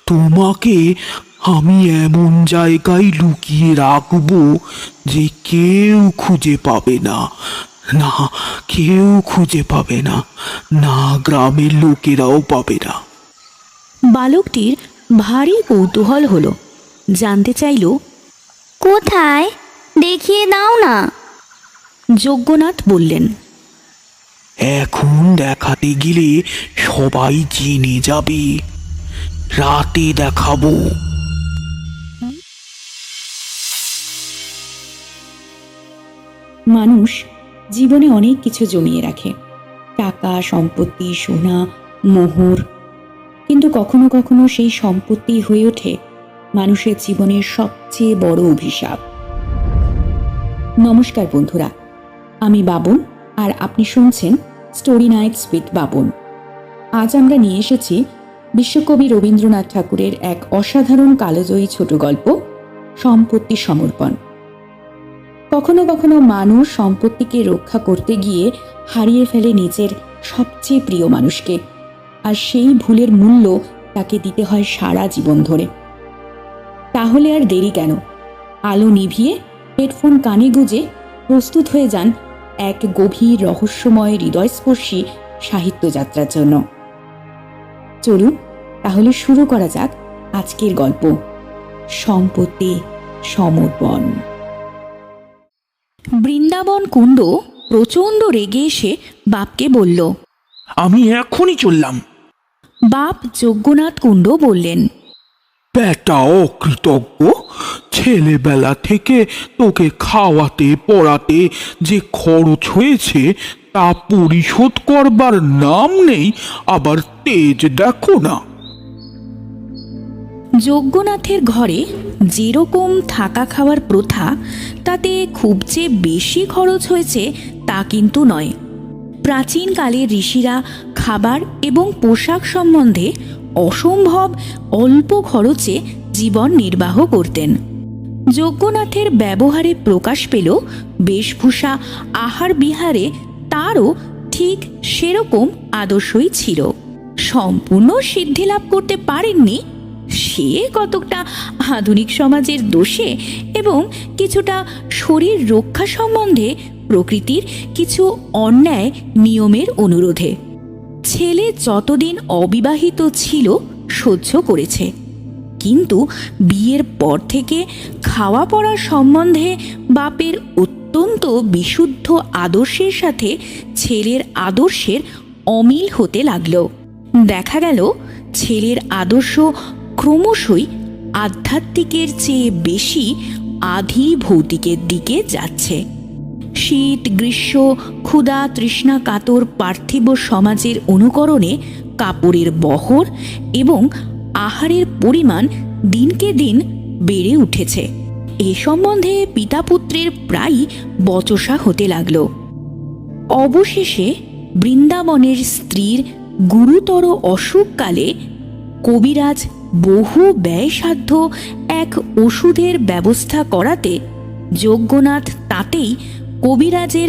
তোমাকে আমি এমন জায়গায় লুকিয়ে রাখবো যে কেউ খুঁজে পাবে না। না, কেউ খুঁজে পাবে না, না গ্রামের লোকেরাও পাবে না। বালকটির ভারী কৌতূহল হলো, জানতে চাইল, কোথায়? দেখিয়ে দাও না। যজ্ঞনাথ বললেন, এখন দেখাতে গেলে সবাই জেনে যাবে, রাতে দেখাবো। মানুষ জীবনে অনেক কিছু জমিয়ে রাখে, টাকা, সম্পত্তি, সোনা, মোহর। কিন্তু কখনো কখনো সেই সম্পত্তি হয়ে ওঠে মানুষের জীবনের সবচেয়ে বড় অভিশাপ। নমস্কার বন্ধুরা, আমি বাবন আর আপনি শুনছেন স্টোরি নাইটস উইথ বাবন। আজ আমরা নিয়ে এসেছি বিশ্বকবি রবীন্দ্রনাথ ঠাকুরের এক অসাধারণ কালজয়ী ছোট গল্প, সম্পত্তি সমর্পণ। কখনো কখনো মানুষ সম্পত্তিকে রক্ষা করতে গিয়ে হারিয়ে ফেলে নিজের সবচেয়ে প্রিয় মানুষকে, আর সেই ভুলের মূল্য তাকে দিতে হয় সারা জীবন ধরে। তাহলে আর দেরি কেন? আলো নিভিয়ে হেডফোন কানে গুঁজে প্রস্তুত হয়ে যান এক গভীর, রহস্যময়, হৃদয়স্পর্শী সাহিত্য যাত্রার জন্য। চলুন তাহলে শুরু করা যাক আজকের গল্প, সম্পত্তি সমর্পণ। বৃন্দাবন কুণ্ড প্রচণ্ড রেগে এসে বাপকে বলল, আমি এখনই চললাম। বাপ যজ্ঞনাথ কুণ্ড বললেন, বেটা অকৃতজ্ঞ, ছেলেবেলা থেকে তোকে খাওয়াতে পড়াতে যে খরচ হয়েছে তা পরিশোধ করবার নাম নেই, আবার তেজ দেখো না। যজ্ঞনাথের ঘরে যেরকম থাকা খাওয়ার প্রথা, তাতে খুব যে বেশি খরচ হয়েছে তা কিন্তু নয়। প্রাচীনকালের ঋষিরা খাবার এবং পোশাক সম্বন্ধে অসম্ভব অল্প খরচে জীবন নির্বাহ করতেন। যজ্ঞনাথের ব্যবহারে প্রকাশ পেল বেশভূষা, আহার বিহারে তারও ঠিক সেরকম আদর্শই ছিল। সম্পূর্ণ সিদ্ধিলাভ করতে পারেননি, সে কতকটা আধুনিক সমাজের দোষে এবং কিছুটা শরীর রক্ষা সম্বন্ধে প্রকৃতির কিছু অন্যায় নিয়মের অনুরোধে। ছেলে যতদিন অবিবাহিত ছিল সহ্য করেছে, কিন্তু বিয়ের পর থেকে খাওয়া পড়া সম্বন্ধে বাপের অত্যন্ত বিশুদ্ধ আদর্শের সাথে ছেলের আদর্শের অমিল হতে লাগল। দেখা গেল ছেলের আদর্শ ক্রমশই আধ্যাত্মিকের চেয়ে বেশি আধি ভৌতিকের দিকে যাচ্ছে। শীত, গ্রীষ্ম, ক্ষুধা, তৃষ্ণা কাতর পার্থিব সমাজের অনুকরণে কাপড়ের বহর এবং আহারের পরিমাণ দিনকে দিন বেড়ে উঠেছে। এ সম্বন্ধে পিতা পুত্রের প্রায়ই বচসা হতে লাগল। অবশেষে বৃন্দাবনের স্ত্রীর গুরুতর অসুখকালে কবিরাজ বহু ব্যয়সাধ্য এক ওষুধের ব্যবস্থা করাতে যজ্ঞনাথ তাতেই কবিরাজের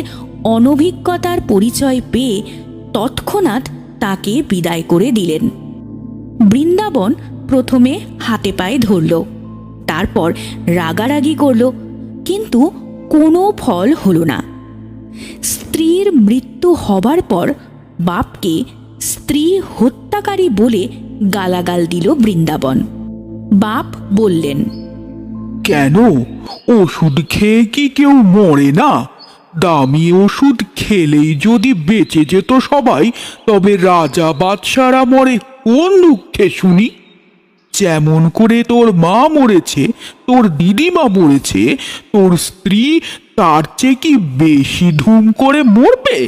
অনভিজ্ঞতার পরিচয় পেয়ে তৎক্ষণাৎ তাকে বিদায় করে দিলেন। বৃন্দাবন প্রথমে হাতে পায়ে ধরল, তারপর রাগারাগি করল, কিন্তু কোনো ফল হল না। স্ত্রীর মৃত্যু হবার পর বাপকে স্ত্রী হত্যাকারী বলে গালাগাল দিল বৃন্দাবন। বাপ বললেন, কেন, ওষুধ খেয়ে কি কেউ মরে না? দামি ওষুধ খেলেই যদি বেঁচে যেত সবাই, তবে রাজা বাদশারা মরে কোন দুঃখে শুনি? যেমন করে তোর মা মরেছে, তোর দিদিমা মরেছে, তোর স্ত্রী তার চেয়ে কি বেশি ধুম করে মরবে?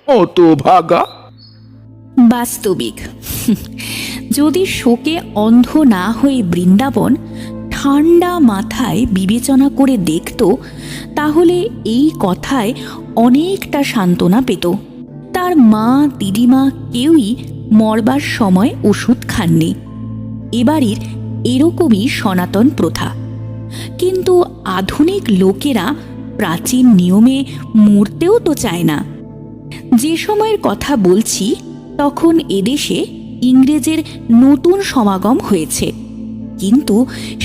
অত ভাগা। বাস্তবিক যদি শোকে অন্ধ না হয়ে বৃন্দাবন ঠান্ডা মাথায় বিবেচনা করে দেখত, তাহলে এই কথায় অনেকটা সান্ত্বনা পেত। তার মা, দিদিমা কেউই মরবার সময় ওষুধ খাননি। এবাড়ির এরকমই সনাতন প্রথা। কিন্তু আধুনিক লোকেরা প্রাচীন নিয়মে মরতেও তো চায় না। যে সময়ের কথা বলছি, তখন এদেশে ইংরেজের নতুন সমাগম হয়েছে, কিন্তু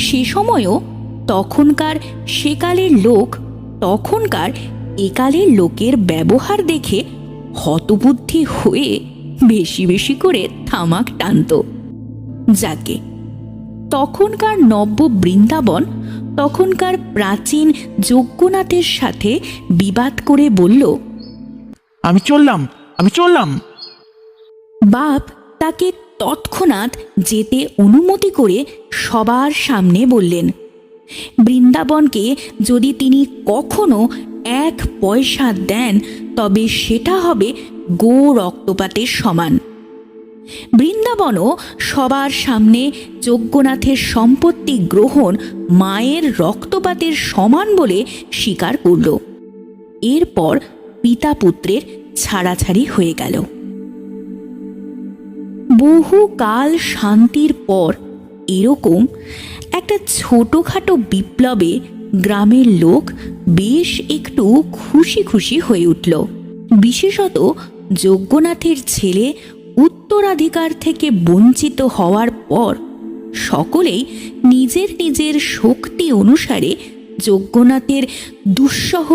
সে সময়ও তখনকার সেকালের লোক তখনকার একালের লোকের ব্যবহার দেখে হতবুদ্ধি হয়ে বেশি বেশি করে তামাক টানত। যাকে তখনকার নব্য বৃন্দাবন তখনকার প্রাচীন যজ্ঞনাথের সাথে বিবাদ করে বলল, আমি চললাম। বাপ তাকে তৎক্ষণাৎ যেতে অনুমতি করে সবার সামনে বললেন, বৃন্দাবনকে যদি তিনি কখনো 1 পয়সা দেন তবে সেটা হবে গো রক্তপাতের সমান। বৃন্দাবনও সবার সামনে যজ্ঞনাথের সম্পত্তি গ্রহণ মায়ের রক্তপাতের সমান বলে স্বীকার করল। এরপর পিতা পুত্রের ছাড়াছাড়ি হয়ে গেল। বহুকাল শান্তির পর এরকম একটা ছোটোখাটো বিপ্লবে গ্রামের লোক বেশ একটু খুশি খুশি হয়ে উঠল। বিশেষত যজ্ঞনাথের ছেলে উত্তরাধিকার থেকে বঞ্চিত হওয়ার পর সকলেই নিজের নিজের শক্তি অনুসারে যজ্ঞনাথের দুঃসহ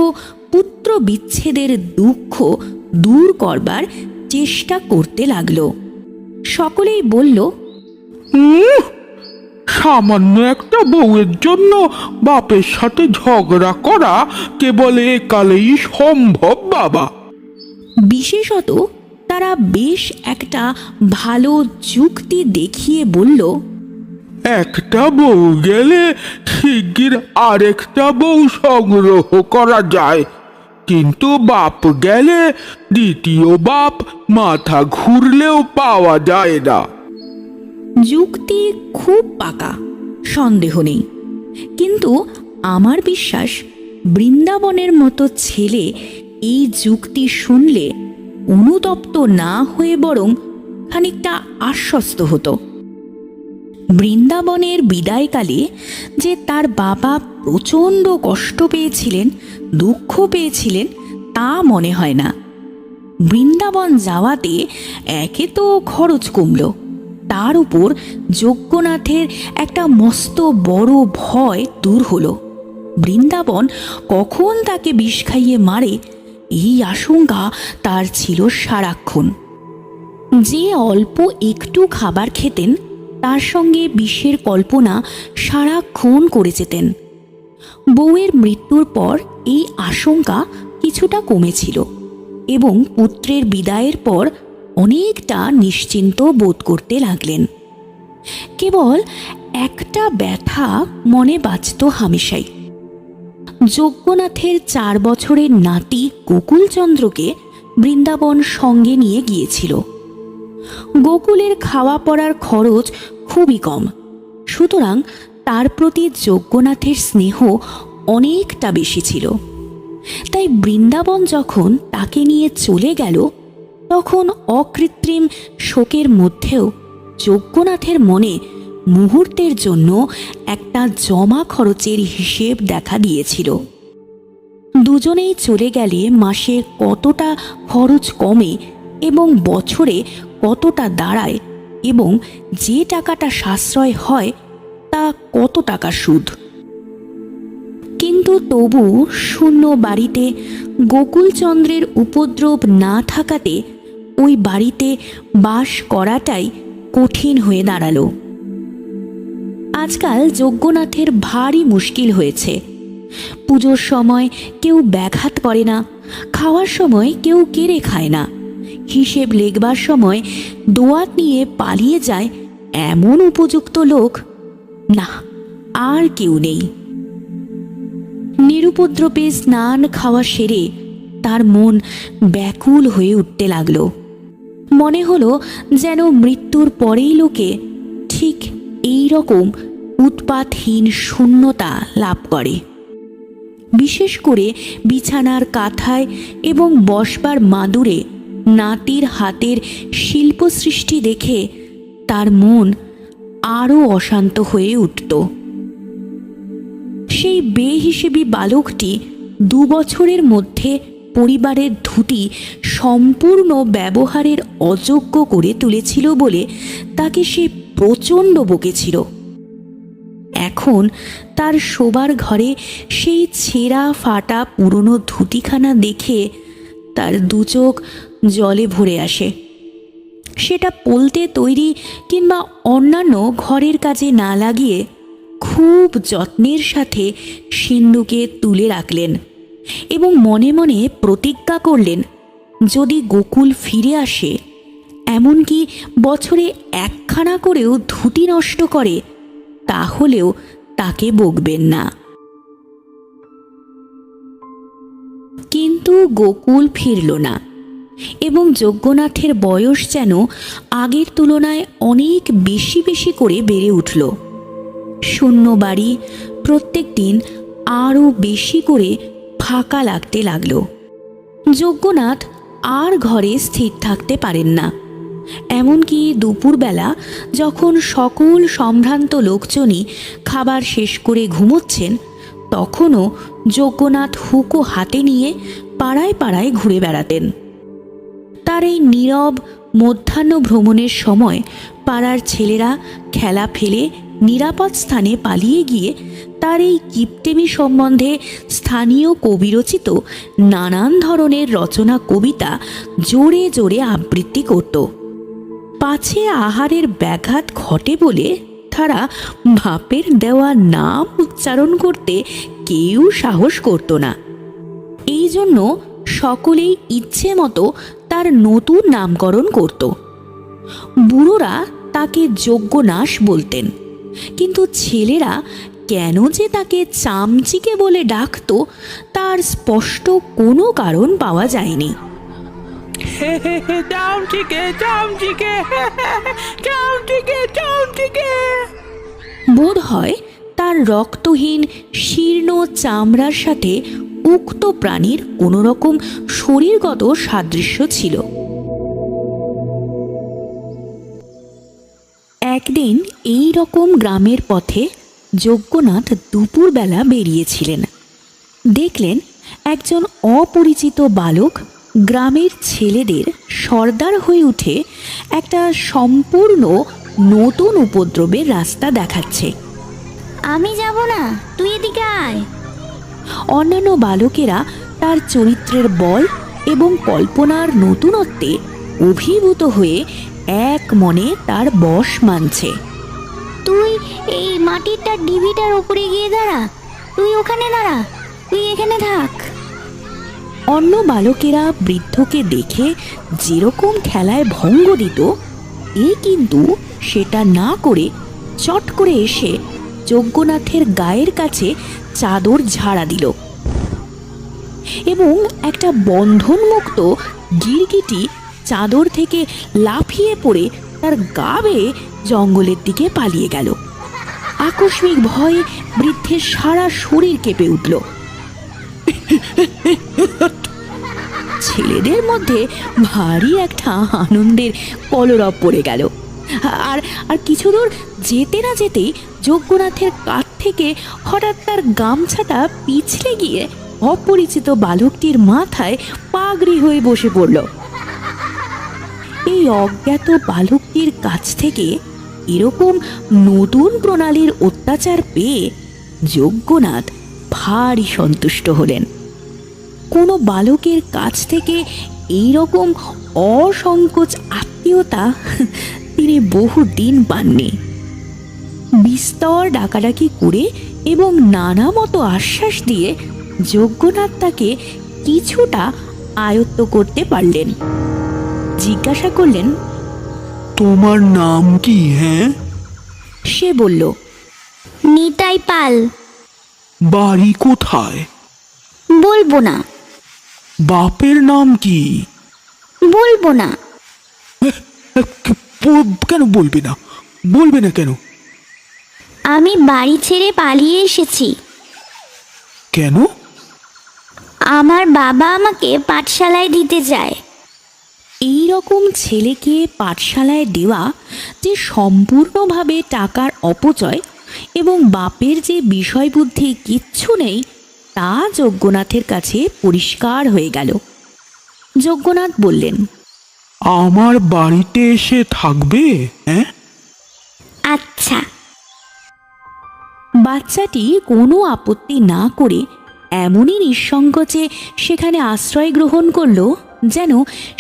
পুত্র বিচ্ছেদের দুঃখ দূর করবার চেষ্টা করতে লাগল। সকলেই বলল, সামান্য একটা বউয়ের জন্য বাপের সাথে ঝগড়া করা কেবল একালেই সম্ভব বাবা। বিশেষত তারা বেশ একটা ভালো যুক্তি দেখিয়ে বলল, একটা বউ গেলে শিগগির আরেকটা বউ সংগ্রহ করা যায়, কিন্তু বাপ গেলে দ্বিতীয় বাপ মাথা ঘুরলেও পাওয়া যায় না। যুক্তি খুব পাকা, সন্দেহ নেই, কিন্তু আমার বিশ্বাস বৃন্দাবনের মতো ছেলে এই যুক্তি শুনলে অনুতপ্ত না হয়ে বরং খানিকটা আশ্বস্ত হতো। বৃন্দাবনের বিদায়কালে যে তার বাবা প্রচণ্ড কষ্ট পেয়েছিলেন, দুঃখ পেয়েছিলেন তা মনে হয় না। বৃন্দাবন যাওয়াতে একে তো খরচ কমল, তার উপর যজ্ঞনাথের একটা মস্ত বড় ভয় দূর হলো। বৃন্দাবন কখন তাকে বিষ খাইয়ে মারে এই আশঙ্কা তার ছিল সারাক্ষণ। যে অল্প একটু খাবার খেতেন তার সঙ্গে বিষের কল্পনা সারাক্ষণ করে যেতেন। বউয়ের মৃত্যুর পর এই আশঙ্কা কিছুটা কমেছিল এবং পুত্রের বিদায়ের পর অনেকটা নিশ্চিন্ত বোধ করতে লাগলেন। কেবল একটা ব্যথা মনে বাজত হামেশাই। যজ্ঞনাথের 4 বছরের নাতি গোকুলচন্দ্রকে বৃন্দাবন সঙ্গে নিয়ে গিয়েছিল। গোকুলের খাওয়া পড়ার খরচ খুবই কম, সুতরাং তার প্রতি যজ্ঞনাথের স্নেহ অনেকটা বেশি ছিল। তাই বৃন্দাবন যখন তাকে নিয়ে চলে গেল তখন অকৃত্রিম শোকের মধ্যেও যজ্ঞনাথের মনে মুহূর্তের জন্য একটা জমা খরচের হিসেব দেখা দিয়েছিল। দুজনেই চলে গেলে মাসে কতটা খরচ কমে এবং বছরে কতটা দাঁড়ায় এবং যে টাকাটা সাশ্রয় হয় তা কত টাকা সুদ। কিন্তু তবু শূন্য বাড়িতে গোকুলচন্দ্রের উপদ্রব না থাকাতে ওই বাড়িতে বাস করাটাই কঠিন হয়ে দাঁড়ালো। আজকাল যজ্ঞনাথের ভারী মুশকিল হয়েছে। পুজোর সময় কেউ ব্যাঘাত করে না, খাওয়ার সময় কেউ কেড়ে খায় না, হিসেব লেখবার সময় দোয়াত নিয়ে পালিয়ে যায় এমন উপযুক্ত লোক না আর কেউ নেই। নিরুপদ্রবে স্নান খাওয়া সেরে তার মন ব্যাকুল হয়ে উঠতে লাগলো। মনে হলো যেন মৃত্যুর পরেই লোকে ঠিক এই রকম উৎপাতহীন শূন্যতা লাভ করে। বিশেষ করে বিছানার কাঁথায় এবং বসবার মাদুরে নাতির হাতের শিল্পসৃষ্টি দেখে তার মন আরও অশান্ত হয়ে উঠত। সেই বেহিসেবি বালকটি 2 বছরের মধ্যে পরিবারের ধুতি সম্পূর্ণ ব্যবহারের অযোগ্য করে তুলেছিল বলে তাকে সে প্রচণ্ড বকেছিল। এখন তার শোবার ঘরে সেই ছেঁড়া ফাটা পুরনো ধুতিখানা দেখে তার দু চোখ জলে ভরে আসে। সেটা পলতে তৈরি কিংবা অন্যান্য ঘরের কাজে না লাগিয়ে খুব যত্নের সাথে সিন্ধুকে তুলে রাখলেন এবং মনে মনে প্রতিজ্ঞা করলেন, যদি গোকুল ফিরে আসে, এমনকি বছরে একখানা করেও ধুতি নষ্ট করে, তাহলেও তাকে বকবেন না। কিন্তু গোকুল ফিরল না এবং যজ্ঞনাথের বয়স যেন আগের তুলনায় অনেক বেশি বেশি করে বেড়ে উঠল। শূন্য বাড়ি প্রত্যেক দিন আরও বেশি করে ফাঁকা লাগতে লাগলো। যজ্ঞনাথ আর ঘরে স্থির থাকতে পারেন না। এমনকি দুপুরবেলা যখন সকল সম্ভ্রান্ত লোকজনই খাবার শেষ করে ঘুমোচ্ছেন, তখনও যজ্ঞনাথ হুকো হাতে নিয়ে পাড়ায় পাড়ায় ঘুরে বেড়াতেন। তার এই নীরব মধ্যাহ্ন ভ্রমণের সময় পাড়ার ছেলেরা খেলা ফেলে নিরাপদ স্থানে পালিয়ে গিয়ে তার এই কিপটেমি সম্বন্ধে স্থানীয় কবিরচিত নানান ধরনের রচনা কবিতা জোরে জোরে আবৃত্তি করত। পাছে আহারের ব্যাঘাত ঘটে বলে তারা বাপের দেওয়া নাম উচ্চারণ করতে কেউ সাহস করত না। এই জন্য সকলেই ইচ্ছে মতো তার নতুন নামকরণ করত। বুড়োরা তাকে যজ্ঞনাশ বলতেন, কিন্তু ছেলেরা কেন যে তাকে চামচিকে বলে ডাকত তার স্পষ্ট কোনো কারণ পাওয়া যায়নি। বোধ হয় তার রক্তহীন শীর্ণ চামড়ার সাথে উক্ত প্রাণীর কোনো রকম শরীরগত সাদৃশ্য ছিল। একদিন এই রকম গ্রামের পথে যজ্ঞনাথ দুপুরবেলা বেরিয়েছিলেন। দেখলেন একজন অপরিচিত বালক গ্রামের ছেলেদের সর্দার হয়ে উঠে একটা সম্পূর্ণ নতুন উপদ্রবের রাস্তা দেখাচ্ছে। আমি যাব না, তুই এদিকে আয়। অন্যান্য বালকেরা তার চরিত্রের বল এবং কল্পনার নতুনত্বে অভিভূত হয়ে এক মনে তার বশ মানছে। তুই এই মাটিরটা ডিবিটার উপরে গিয়ে দাঁড়া, তুই ওখানে দাঁড়া, তুই এখানে থাক। অন্য বালকেরা বৃদ্ধকে দেখে যেরকম খেলায় ভঙ্গ দিত, এ কিন্তু সেটা না করে চট করে এসে যজ্ঞনাথের গায়ের কাছে চাদর ঝাড়া দিল এবং একটা বন্ধনমুক্ত গিরগিটি চাদর থেকে লাফিয়ে পড়ে তার গা বেয়ে জঙ্গলের দিকে পালিয়ে গেল। আকস্মিক ভয়ে বৃদ্ধের সারা শরীর কেঁপে উঠল। ছেলেদের মধ্যে ভারী একটা আনন্দের কলরব পড়ে গেল। আর কিছু দূর যেতে না যেতেই যজ্ঞনাথের কাঁধ থেকে হঠাৎ তার গামছাটা পিছলে গিয়ে অপরিচিত বালকটির মাথায় পাগড়ি হয়ে বসে পড়ল। এই অজ্ঞাত বালকটির কাছ থেকে এরকম নতুন প্রণালীর অত্যাচার পেয়ে যজ্ঞনাথ ভারী সন্তুষ্ট হলেন। কোনো বালকের কাছ থেকে এই রকম অসংকোচ আত্মীয়তা তিনি বহুদিন পাননি। বিস্তর ডাকাডাকি করে এবং নানা মতো আশ্বাস দিয়ে যজ্ঞনাথ তাকে কিছুটা আয়ত্ত করতে পারলেন। জিজ্ঞাসা করলেন, তোমার নাম কি? হ্যাঁ, সে বলল, নিতাই পাল। বাড়ি কোথায়? বলবো না। বাপের নাম কি? বলবো না। কেন বলবে না? বলবে না কেন? আমি বাড়ি ছেড়ে পালিয়ে এসেছি। কেন? আমার বাবা আমাকে পাঠশালায় দিতে যায়। এই রকম ছেলেকে পাঠশালায় দেওয়া যে সম্পূর্ণভাবে টাকার অপচয় এবং বাপের যে বিষয়বুদ্ধি কিচ্ছু নেই, তা যজ্ঞনাথের কাছে পরিষ্কার হয়ে গেল। যজ্ঞনাথ বললেন, আমার বাড়িতে এসে থাকবে? হ্যাঁ, আচ্ছা। বাচ্চাটি কোনো আপত্তি না করে এমনই নিঃসংকোচে সেখানে আশ্রয় গ্রহণ করলো যেন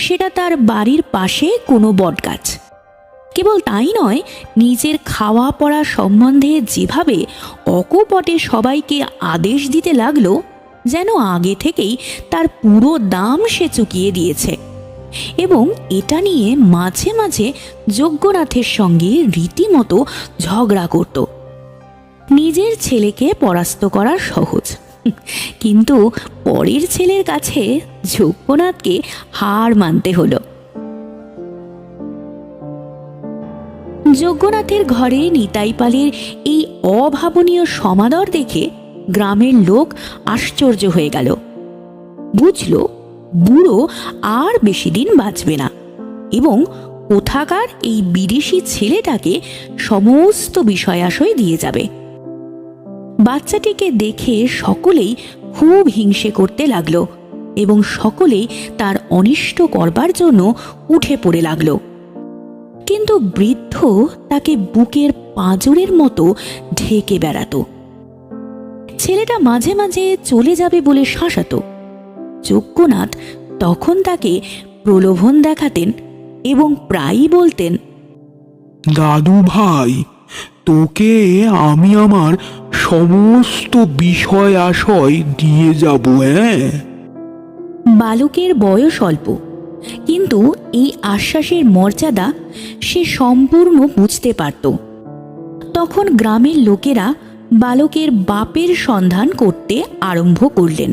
সেটা তার বাড়ির পাশে কোনো বটগাছ। কেবল তাই নয়, নিজের খাওয়া পড়া সম্বন্ধে যেভাবে অকপটে সবাইকে আদেশ দিতে লাগলো যেন আগে থেকেই তার পুরো দাম সে চুকিয়ে দিয়েছে, এবং এটা নিয়ে মাঝে মাঝে যজ্ঞনাথের সঙ্গে রীতিমতো ঝগড়া করত। নিজের ছেলেকে পরাস্ত করা সহজ, কিন্তু পরের ছেলের কাছে যজ্ঞনাথকে হার মানতে হলো। যজ্ঞনাথের ঘরে নিতাই পালের এই অভাবনীয় সমাদর দেখে গ্রামের লোক আশ্চর্য হয়ে গেল। বুঝল বুড়ো আর বেশি দিন বাঁচবে না, এবং কোথাকার এই বিদেশি ছেলেটাকে সমস্ত বিষয় আশয় দিয়ে যাবে। বাচ্চাটিকে দেখে সকলেই খুব হিংসে করতে লাগলো এবং সকলেই তার অনিষ্ট করবার জন্য উঠে পড়ে লাগলো। কিন্তু বৃদ্ধ তাকে বুকের পাঁজরের মতো ঢেকে বেড়াতো। ছেলেটা মাঝে মাঝে চলে যাবে বলে শাসাতো। যজ্ঞনাথ তখন তাকে প্রলোভন দেখাতেন এবং প্রায়ই বলতেন, দাদু ভাই, তোকে আমি আমার সমস্ত বিষয় আশয় দিয়ে যাব। হ্যাঁ, বালকের বয়স অল্প, কিন্তু এই আশ্বাসের মর্যাদা সে সম্পূর্ণ বুঝতে পারত। তখন গ্রামের লোকেরা বালকের বাপের সন্ধান করতে আরম্ভ করলেন।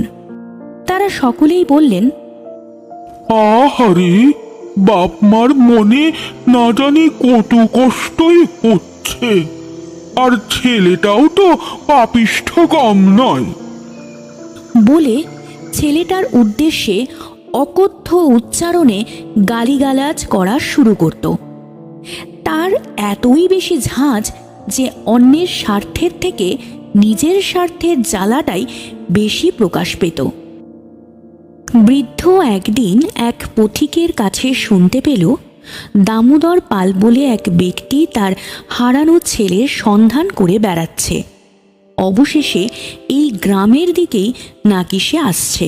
তারা সকলেই বললেন, আহারে, বাপ মার মনে না জানি কত কষ্টই হচ্ছে, আর ছেলেটাও তো পাপিষ্ঠ কম নয়। বলে ছেলেটার উদ্দেশ্যে অকথ্য উচ্চারণে গালিগালাজ করা শুরু করত। তার এতই বেশি ঝাঁজ যে অন্যের স্বার্থের থেকে নিজের স্বার্থের জ্বালাটাই বেশি প্রকাশ পেত। বৃদ্ধ একদিন এক পথিকের কাছে শুনতে পেল দামোদর পাল বলে এক ব্যক্তি তার হারানো ছেলের সন্ধান করে বেড়াচ্ছে। অবশেষে এই গ্রামের দিকেই নাকি সে আসছে।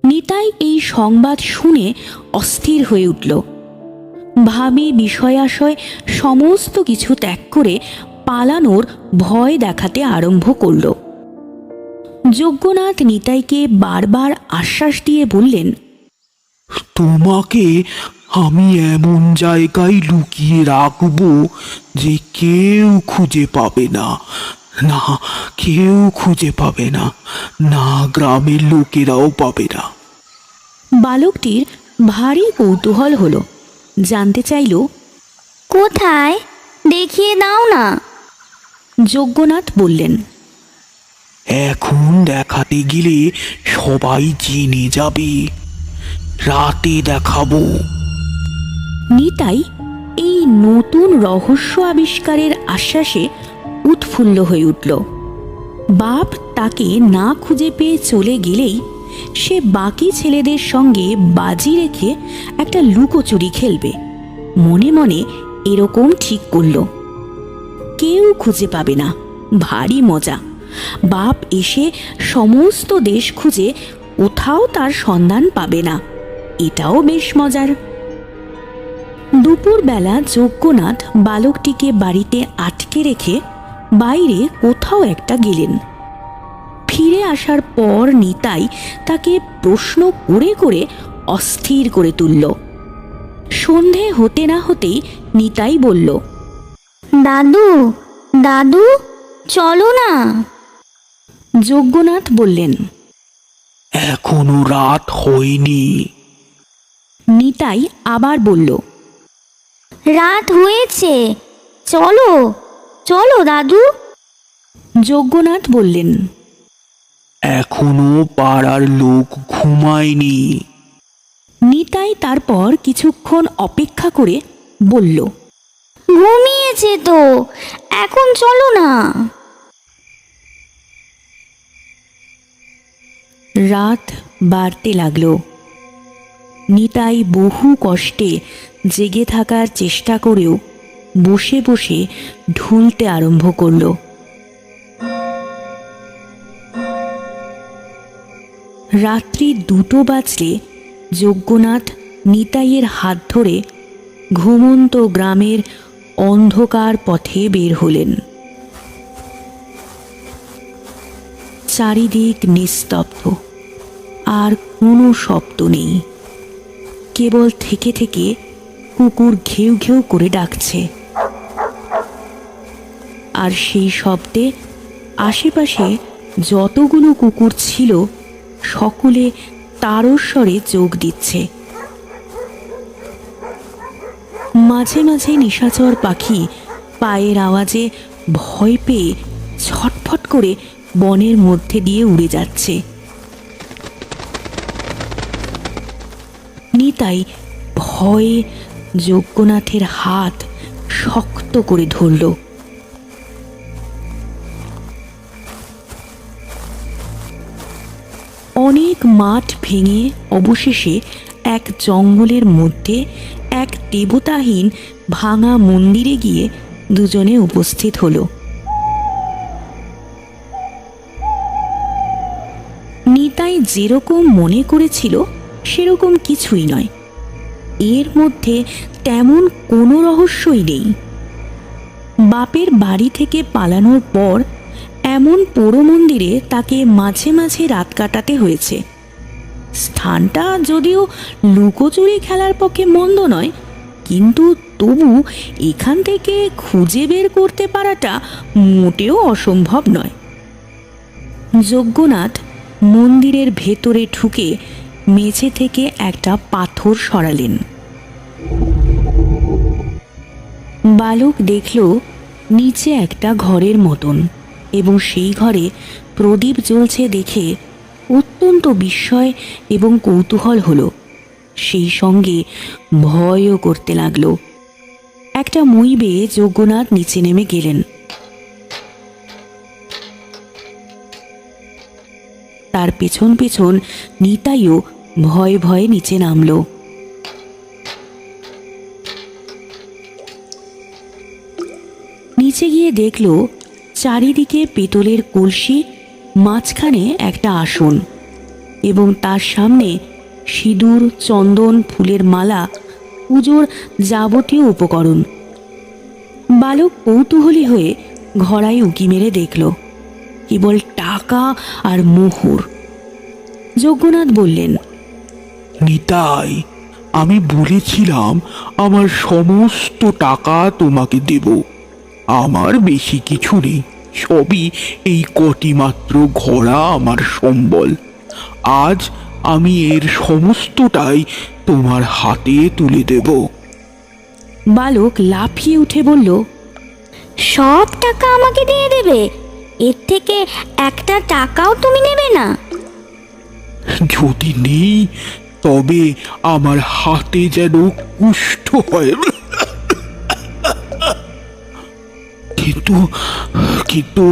নিতাই এই সংবাদ শুনে অস্থির হয়ে উঠল। ভাবি বিষয়াশয় সমস্ত কিছু ত্যাগ করে পালানোর ভয় দেখাতে আরম্ভ করল। যজ্ঞনাথ নিতাইকে বারবার আশ্বাস দিয়ে বললেন, তোমাকে আমি এমন জায়গায় লুকিয়ে রাখবো যে কেউ খুঁজে পাবে না, না কেউ খুঁজে পাবে না, না গ্রামের লোকেরাও পাবে না। বালকটির ভারী কৌতূহল হলো, জানতে চাইল, কোথায় দেখিয়ে দাও না। যজ্ঞনাথ বললেন, এখন দেখাতে গেলে সবাই জেনে যাবে, রাতে দেখাবো। নিতাই এই নতুন রহস্য আবিষ্কারের আশ্বাসে উৎফুল্ল হয়ে উঠল। বাপ তাকে না খুঁজে পেয়ে চলে গেলেই সে বাকি ছেলেদের সঙ্গে বাজি রেখে একটা লুকোচুরি খেলবে। মনে মনে এরকম ঠিক করল। কেউ খুঁজে পাবে না, ভারী মজা। বাপ এসে সমস্ত দেশ খুঁজে কোথাও তার সন্ধান পাবে না, এটাও বেশ মজার। দুপুরবেলা যজ্ঞনাথ বালকটিকে বাড়িতে আটকে রেখে বাইরে কোথাও একটা গেলেন। ফিরে আসার পর নিতাই তাকে প্রশ্ন করে করে অস্থির করে তুলল। সন্ধে হতে না হতেই নিতাই বলল, দাদু, দাদু, চলো না। যজ্ঞনাথ বললেন, এখনো রাত হয়নি। নিতাই আবার বলল, রাত হয়েছে, চলো চলো দাদু। যজ্ঞনাথ বললেন, এখনো পাড়ার লোক ঘুমায়নি। নিতাই তারপর কিছুক্ষণ অপেক্ষা করে বলল, ঘুমিয়েছে তো, এখন চলো না। রাত বাড়তে লাগল। নিতাই বহু কষ্টে জেগে থাকার চেষ্টা করেও বসে বসে ঢুলতে আরম্ভ করল। রাত্রি 2টো বাজলে যজ্ঞনাথ নিতাইয়ের হাত ধরে ঘুমন্ত গ্রামের অন্ধকার পথে বের হলেন। চারিদিক নিস্তব্ধ, আর কোনো শব্দ নেই। কেবল থেকে থেকে কুকুর ঘেউ ঘেউ করে ডাকছে, আর সেই শব্দে আশেপাশে যতগুলো কুকুর ছিল সকলে তারস্বরে যোগ দিচ্ছে। মাঝে মাঝে নিশাচর পাখি পায়ের আওয়াজে ভয় পেয়ে ছটফট করে বনের মধ্যে দিয়ে উড়ে যাচ্ছে। নিতাই ভয়ে যজ্ঞনাথের হাত শক্ত করে ধরল। অনেক মাঠ ভেঙে অবশেষে এক জঙ্গলের মধ্যে এক দেবতাহীন ভাঙা মন্দিরে গিয়ে দুজনে উপস্থিত হলো। নিতাই যেরকম মনে করেছিল সেরকম কিছুই নয়। এর মধ্যে তেমন কোনো রহস্যই নেই। বাপের বাড়ি থেকে পালানোর পর এমন পোড়ো মন্দিরে তাকে মাঝে মাঝে রাত কাটাতে হয়েছে। স্থানটা যদিও লুকোচুরি খেলার পক্ষে মন্দ নয়, কিন্তু তবু এখান থেকে খুঁজে বের করতে পারাটা মোটেও অসম্ভব নয়। যজ্ঞনাথ মন্দিরের ভেতরে ঢুকে মেঝে থেকে একটা পাথর সরালেন। বালক দেখল নিচে একটা ঘরের মতন, এবং সেই ঘরে প্রদীপ জ্বলছে দেখে অত্যন্ত বিস্ময় এবং কৌতূহল হলো। সেই সঙ্গে ভয়ও করতে লাগলো। একটা মই বেয়ে যজ্ঞনাথ নিচে নেমে গেলেন। তার পেছন পেছন নিতাইও ভয়ে ভয়ে নিচে নামল। নিচে গিয়ে দেখল চারিদিকে পেতলের কলসি, মাঝখানে একটা আসন, এবং তার সামনে সিঁদুর, চন্দন, ফুলের মালা, পুজোর যাবতীয় উপকরণ। বালক কৌতূহলী হয়ে ঘড়াই উঁকি মেরে দেখল কেবল টাকা আর মোহর। যজ্ঞনাথ বললেন, নিতাই, আমি বলেছিলাম আমার সমস্ত টাকা তোমাকে দেব। আমার বেশি কিছু নেই, সবই এই কটি মাত্র ঘোড়া আমার সম্বল। আজ আমি এর সমস্তটাই তোমার হাতে তুলে দেব। বালক লাফিয়ে উঠে বলল, সব টাকা আমাকে দিয়ে দেবে? এর থেকে একটা টাকাও তুমি নেবে না? যদি নেই তবে আমার হাতে যেন কুষ্ঠ হয়। কিন্তু কিন্তু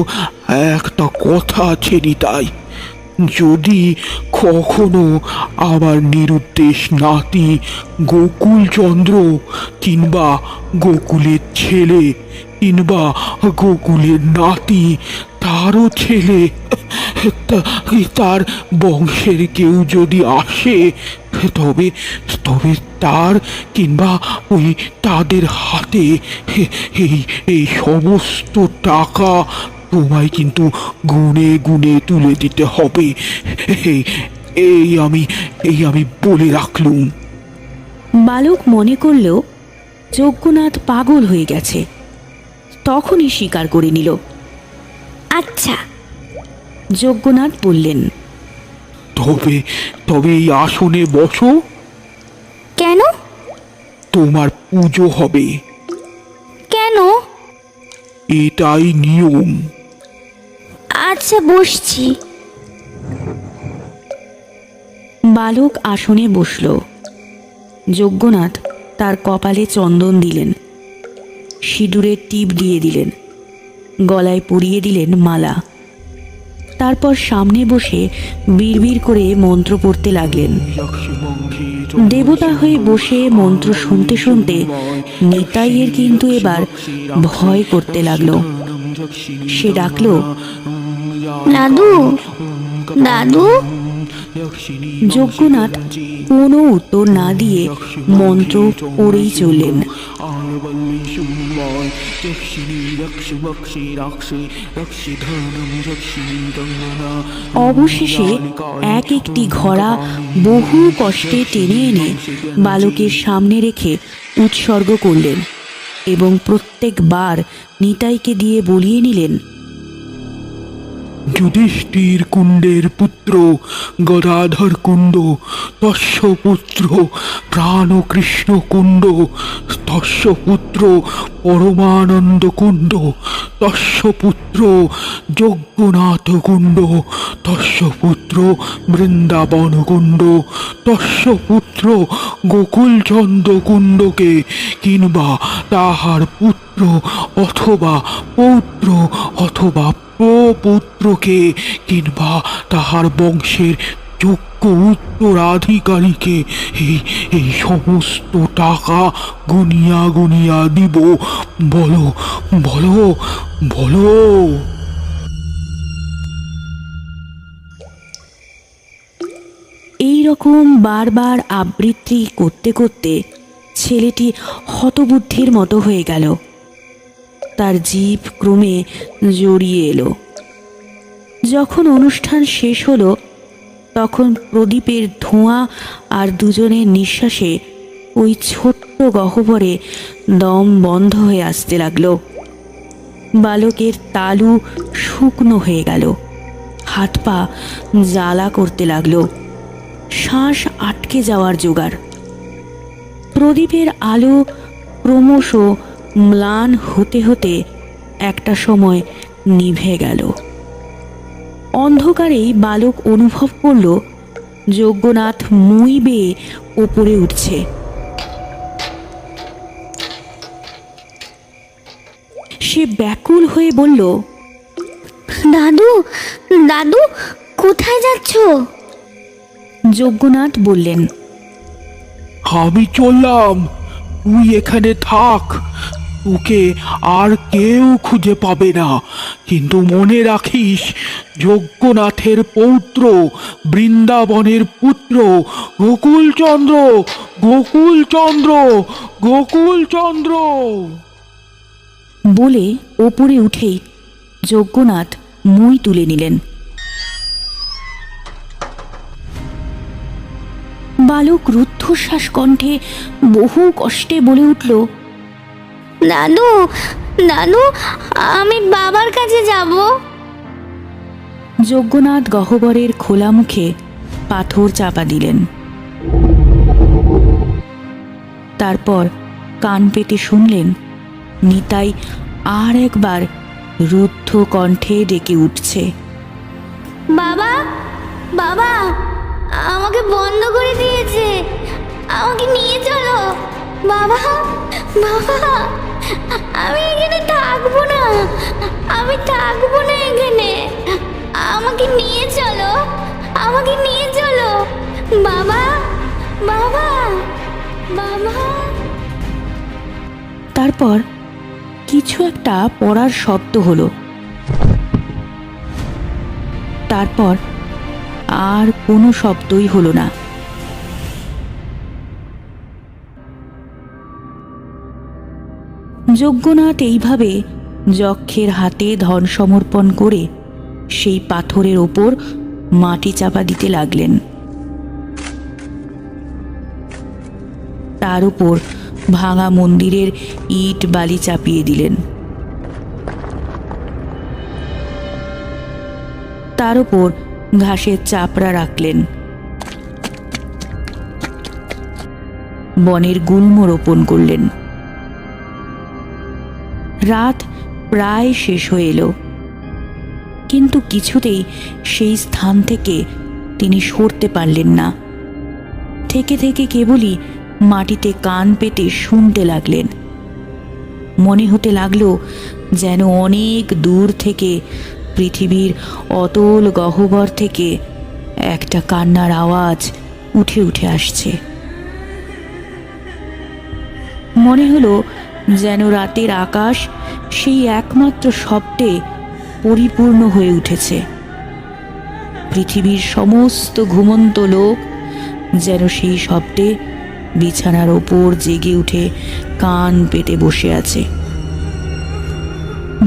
একটা কথা আছে নিতাই, যদি কখনো আমার নিরুদ্দেশ নাতি গোকুলচন্দ্র, কিংবা গোকুলের ছেলে, কিংবা গোকুলের নাতি, তারও ছেলে, তার বংশের কেউ যদি আসে, তবে তবে তার কিংবা ওই তাদের হাতে এই এই সমস্ত টাকা তোমায় কিন্তু গুনে গুনে তুলে দিতে হবে। এই এই আমি বলে রাখলুম। বালক মনে করল যজ্ঞনাথ পাগল হয়ে গেছে। তখনই স্বীকার করে নিল। আচ্ছা। যজ্ঞনাথ বললেন, তবে তবে এই আসনে বসো। কেন? তোমার পুজো হবে। কেন? এটাই নিয়ম। আচ্ছা, বসছি। বালক আসনে বসল। যজ্ঞনাথ তার কপালে চন্দন দিলেন, সিঁদুরের টিপ দিয়ে দিলেন, গলায় পরিয়ে দিলেন মালা। তারপর সামনে বসে বিড়বিড় করে মন্ত্র পড়তে লাগলেন। দেবতা হয়ে বসে মন্ত্র শুনতে শুনতে নিতাইয়ের কিন্তু এবার ভয় করতে লাগলো। সে ডাকলো, দাদু, দাদু। যজ্ঞনাথ কোনো উত্তর না দিয়ে মন্ত্র পড়েই চললেন। অবশেষে এক একটি ঘোড়া বহু কষ্টে টেনে এনে বালকের সামনে রেখে উৎসর্গ করলেন এবং প্রত্যেকবার নিতাইকে দিয়ে বলিয়ে নিলেন, যুধিষ্ঠির কুণ্ডের পুত্র গদাধর কুণ্ড, তস্য পুত্র প্রাণকৃষ্ণ কুণ্ড, তস্য পুত্র পরমানন্দ কুণ্ড, তস্য পুত্র যজ্ঞনাথ কুণ্ড, তস্য পুত্র বৃন্দাবন কুণ্ড, তস্য পুত্র গোকুলচন্দ্র কুণ্ডকে কিংবা তাহার পুত্র অথবা পৌত্র অথবা পুত্রকে কিংবা তাহার বংশের যোগ্য উত্তরাধিকারীকে এই সমস্ত টাকা গুনিয়া গুনিয়া দিব। বলো বলো বলো। এই রকম বারবার আবৃত্তি করতে করতে ছেলেটি হতবুদ্ধির মতো হয়ে গেল। তার জিভ ক্রমে জড়িয়ে এলো। যখন অনুষ্ঠান শেষ হলো তখন প্রদীপের ধোঁয়া আর দুজনের নিঃশ্বাসে ওই ছোট্ট গহ্বরে দম বন্ধ হয়ে আসতে লাগলো। বালকের তালু শুকনো হয়ে গেল, হাত পা জ্বালা করতে লাগলো, শ্বাস আটকে যাওয়ার জোগাড়। প্রদীপের আলো ক্রমশ ম্লান হতে হতে একটা সময় নিভে গেল। অন্ধকারেই বালক অনুভব করল যজ্ঞনাথ মই বেয়ে ওপরে উঠছে। সে ব্যাকুল হয়ে বলল, দাদু, দাদু, কোথায় যাচ্ছ? যজ্ঞনাথ বললেন, আমি চললাম, তুই এখানে থাক, তোকে আর কেউ খুঁজে পাবে না। কিন্তু মনে রাখিস, যজ্ঞনাথের পৌত্র, বৃন্দাবনের পুত্র, গোকুলচন্দ্র, গোকুলচন্দ্র, গোকুলচন্দ্র। বলে ওপরে উঠেই যজ্ঞনাথ মই তুলে নিলেন। বালক রুদ্ধশ্বাস কণ্ঠে বহু কষ্টে বলে উঠল, দাদু, দাদু, আমি বাবার কাছে যাব। যজ্ঞনাথ গহ্বরের খোলা মুখে পাথর চাপা দিলেন। তারপর কান পেতে শুনলেন নিতাই আর একবার রুদ্ধ কণ্ঠে ডেকে উঠছে, বাবা, বাবা, আমাকে বন্ধ করে দিয়েছে, আমাকে নিয়ে চলো। বাবা, বাবা, আমি এখানে থাকবো না, আমি থাকবো না এখানে, আমাকে নিয়ে চলো, আমাকে নিয়ে চলো। বাবা, বাবা, বাবা। তারপর কিছু একটা পড়ার শব্দ হলো। তারপর আর কোনো শব্দই হলো না। যজ্ঞনাথ এইভাবে যক্ষের হাতে ধন সমর্পণ করে সেই পাথরের ওপর মাটি চাপা দিতে লাগলেন। তার উপর ভাঙা মন্দিরের ইট বালি চাপিয়ে দিলেন। তার উপর ঘাসের চাপড়া রাখলেন। বনের গুল্ম রোপণ করলেন। রাত প্রায় শেষ হয়ে এলো, কিন্তু কিছুতেই সেই স্থান থেকে তিনি সরতে পারলেন না। থেকে থেকে কেবলই মাটিতে কান পেতে শুনতে লাগলেন। মনে হতে লাগলো যেন অনেক দূর থেকে পৃথিবীর অতল গহ্বর থেকে একটা কান্নার আওয়াজ উঠে উঠে আসছে। মনে হলো যেন রাতের আকাশ সেই একমাত্র শব্দে পরিপূর্ণ হয়ে উঠেছে। পৃথিবীর সমস্ত ঘুমন্ত লোক যেন সেই শব্দে বিছানার ওপর জেগে উঠে কান পেতে বসে আছে।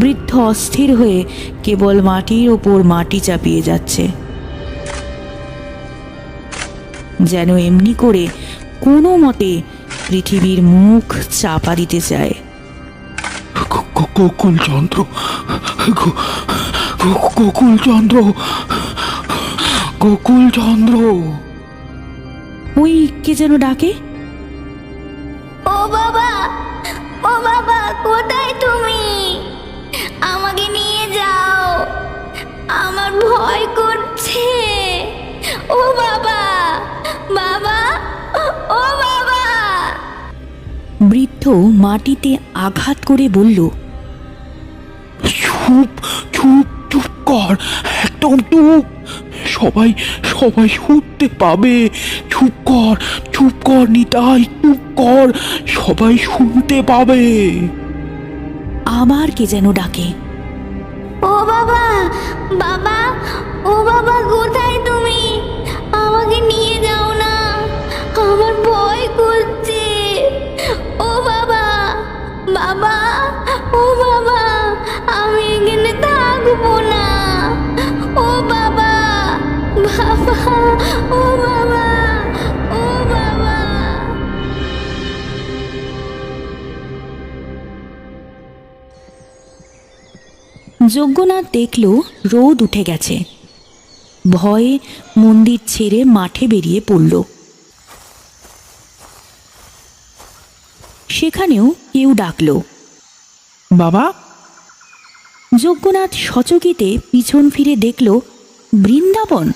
বৃদ্ধ অস্থির হয়ে কেবল মাটির ওপর মাটি চাপিয়ে যাচ্ছে, যেন এমনি করে কোনো মতে পৃথিবীর মুখ চাপা দিতে চায়। গোকুল চন্দ্র, গোকুল চন্দ্র, গোকুল চন্দ্র। ওই কে যেন ডাকে। ও বাবা, ও বাবা, কোথায় তুমি? আমাকে নিয়ে যাও, আমার ভয় করছে। ও বাবা, বাবা, ও বাবা। বৃদ্ধ মাটিতে আঘাত করে বলল, চুপ চুপ চুপ কর, একদম চুপ। সবাই সবাই শুনতে পাবে। চুপ কর নিতাই, চুপ কর, সবাই শুনতে পাবে। আবার কে যেন ডাকে। ও বাবা, বাবা, ও বাবা, কোথায় তুমি? আমাকে নিয়ে যাও না, আমার ভয় করছে। ও বাবা, বাবা, ও বাবা, আমি এখানে থাকবো না। ও বাবা, বাবা, ও বাবা, ও বাবা। যজ্ঞনাথ দেখল রোদ উঠে গেছে। ভয়ে মন্দির ছেড়ে মাঠে বেরিয়ে পড়ল। সেখানেও কেউ ডাকল, বাবা। যজ্ঞনাথ সচকিতে পিছন ফিরে দেখল বৃন্দাবন।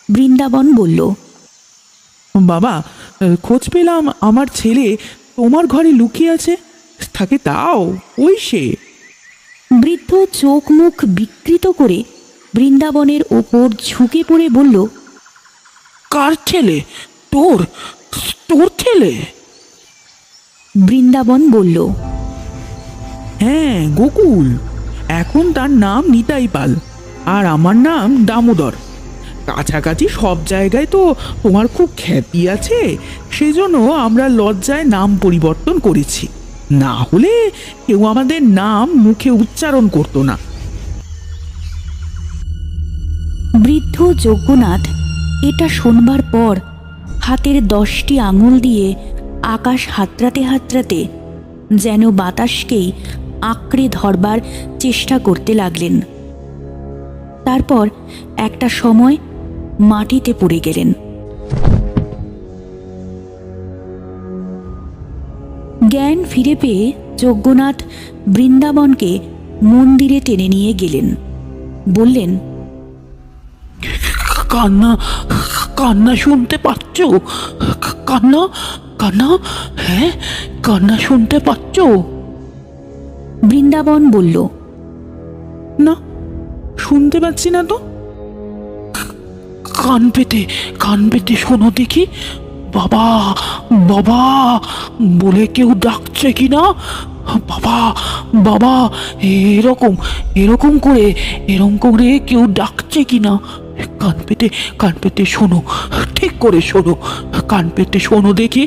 বৃন্দাবন বলল, বাবা, খোঁজ পেলাম আমার ছেলে তোমার ঘরে লুকিয়ে আছে। থাকে তাও ওই সে। বৃদ্ধ চোখ মুখ বিকৃত করে বৃন্দাবনের ওপর ঝুঁকে পড়ে বলল, কার ছেলে? তোর তোর ছেলে? বৃন্দাবন বলল, হ্যাঁ, গোকুল। এখন তার নাম নিতাই পাল, আর আমার নাম দামোদর। কাছাকাছি সব জায়গায় তো তোমার খুব খ্যাতি আছে, সেজন্য আমরা লজ্জায় নাম পরিবর্তন করেছি। না হলে কেউ আমাদের নাম মুখে উচ্চারণ করতো না। বৃদ্ধ যজ্ঞনাথ এটা শোনবার পর হাতের 10টি আঙুল দিয়ে আকাশ হাতড়াতে হাতড়াতে যেন বাতাসকেই আঁকড়ে ধরবার চেষ্টা করতে লাগলেন। তারপর একটা সময় মাটিতে পড়ে গেলেন। জ্ঞান ফিরে পেয়ে যজ্ঞনাথ বৃন্দাবনকে মন্দিরে টেনে নিয়ে গেলেন। বললেন, কান্না কান্না শুনতে পাচ্ছ? কান্না কান্না, হ্যাঁ, কান্না শুনতে পাচ্ছ? বৃন্দাবন বলল, না, শুনতে পাচ্ছি না তো। কান পেতে শোনো দেখি। বাবা বাবা বলে কেউ ডাকছে কি না? বাবা বাবা, এরকম এরকম করে কেউ ডাকছে কি না? কান পেতে শোনো, ঠিক করে শোনো। কান পেতে শোনো দেখি।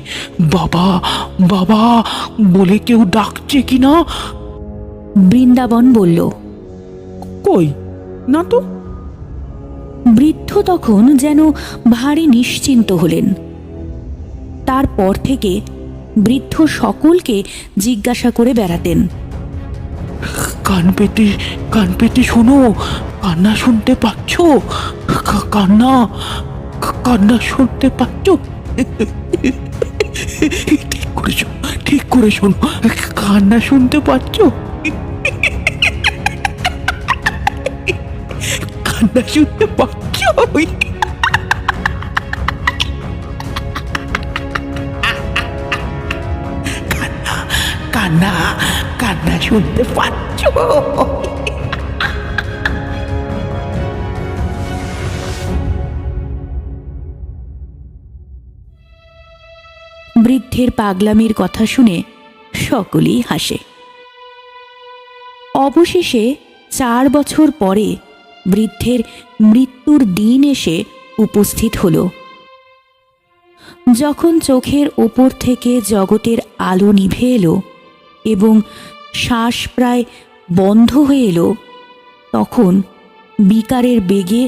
বাবা বাবা বলে কেউ ডাকছে কি না? বৃন্দাবন বলল, কই, না তো। বৃদ্ধ তখন যেন ভারী নিশ্চিন্ত হলেন। তারপর থেকে বৃদ্ধ সকলকে জিজ্ঞাসা করে বেড়াতেন, কান পেতে শোনো, কান্না শুনতে পাচ্ছ? কান্না শুনতে পাচ্ছ? ঠিক করে শোনো, কান্না শুনতে পাচ্ছ? কান্না শুনতে পাচ্ছ? কান্না শুনতে পাচ্ছ? বৃদ্ধের পাগলামির কথা শুনে সকলেই হাসে। অবশেষে 4 বছর পরে বৃদ্ধের মৃত্যুর দিন এসে উপস্থিত হল। যখন চোখের ওপর থেকে জগতের আলো নিভে এলো এবং শ্বাস প্রায় বন্ধ হয়ে এলো, তখন বিকারের বেগে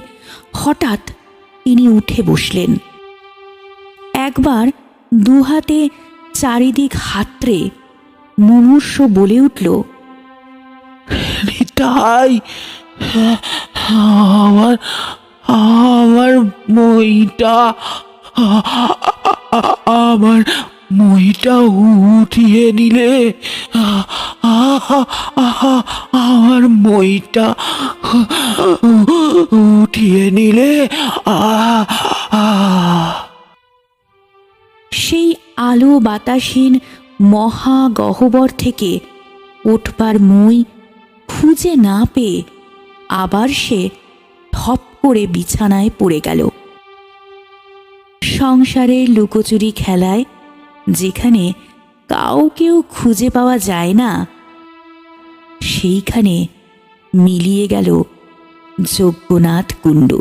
হঠাৎ তিনি উঠে বসলেন। একবার দুহাতে চারিদিক হাতড়ে মুমূর্ষু বলে উঠল, নিতাই, আমার আমার মইটা আমার মইটা উঠিয়ে নিলে, আমার মইটা উঠিয়ে নিলে। সেই আলো বাতাসহীন মহা গহ্বর থেকে ওঠবার মই খুঁজে না পেয়ে আবার সে ধপ করে বিছানায় পড়ে গেল। সংসারের লুকোচুরি খেলায় যেখানে কাউকেও খুঁজে পাওয়া যায় না, সেইখানে মিলিয়ে গেল যজ্ঞনাথ কুণ্ডু।